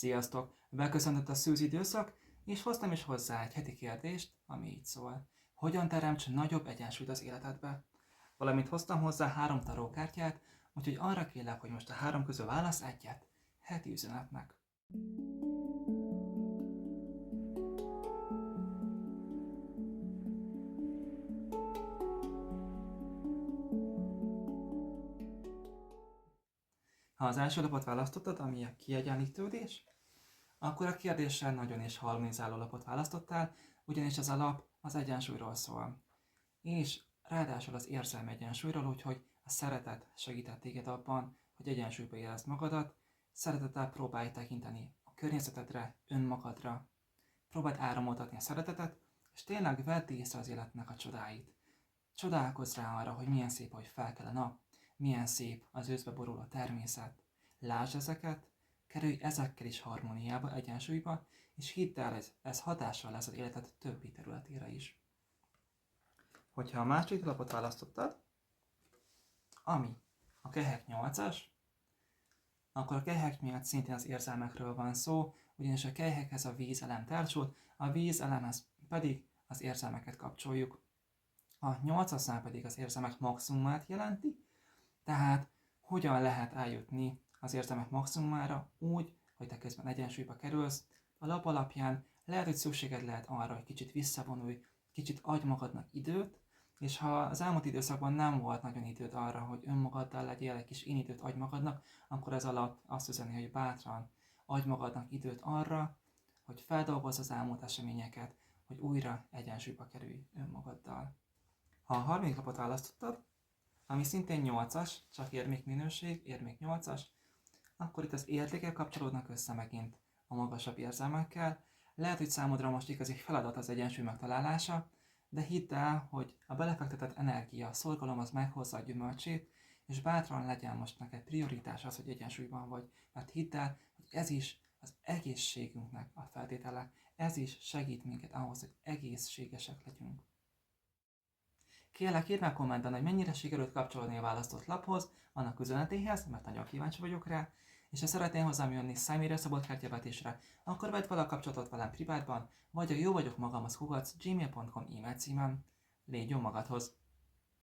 Sziasztok! Beköszöntött a szűz időszak, és hoztam is hozzá egy heti kérdést, ami így szól. Hogyan teremts nagyobb egyensúlyt az életedbe? Valamint hoztam hozzá 3 tarókártyát, úgyhogy arra kérlek, hogy most a 3 közül válasz egyet heti üzenetnek. Ha az első lapot választottad, ami a kiegyenlítődés, akkor a kérdéssel nagyon is harmonizáló lapot választottál, ugyanis ez a lap az egyensúlyról szól. És ráadásul az érzelmi egyensúlyról, úgyhogy a szeretet segített téged abban, hogy egyensúlyba érezd magadat, szeretettel próbálj tekinteni a környezetedre, önmagadra, próbáld áramoltatni a szeretetet, és tényleg vedd észre az életnek a csodáit. Csodálkozz rá arra, hogy milyen szép, hogy felkel a nap, milyen szép az őszbe boruló természet. Lásd ezeket, kerülj ezekkel is harmóniába, egyensúlyba, és hidd el, ez hatással lesz az életed többi területére is. Hogyha a második lapot választottad, ami a kehek 8-as, akkor a kehek miatt szintén az érzelmekről van szó, ugyanis a kehekhez a vízelem társult, a vízelemhez pedig az érzelmeket kapcsoljuk. A 8-asnál pedig az érzelmek maximumát jelenti, tehát hogyan lehet eljutni az érzelmek maximumára úgy, hogy te közben egyensúlyba kerülsz. A lap alapján lehet, hogy szükséged lehet arra, hogy kicsit visszavonulj, kicsit adj magadnak időt, és ha az elmúlt időszakban nem volt nagyon időd arra, hogy önmagaddal legyél, egy kis időt adj magadnak, akkor ez a lap azt üzeni, hogy bátran adj magadnak időt arra, hogy feldolgozz az elmúlt eseményeket, hogy újra egyensúlyba kerülj önmagaddal. Ha a harmadik lapot választottad, ami szintén 8-as, csak érmékminőség, érmék 8-as, akkor itt az értékek kapcsolódnak össze megint a magasabb érzelmekkel. Lehet, hogy számodra most igazi feladat az egyensúly megtalálása, de hidd el, hogy a belefektetett energia, a szorgalom az meghozza a gyümölcsét, és bátran legyen most neked prioritás az, hogy egyensúlyban vagy, mert hidd el, hogy ez is az egészségünknek a feltétele, ez is segít minket ahhoz, hogy egészségesek legyünk. Kérlek, írd meg kommentben, hogy mennyire sikerült kapcsolódni a választott laphoz, annak üzenetéhez, mert nagyon kíváncsi vagyok rá, és ha szeretnél hozzám jönni személyre szabott kártyavetésre, akkor vedd fel a kapcsolatot velem privátban, vagy a jóvagyokmagam@gmail.com e-mail címem. Légy jó magadhoz!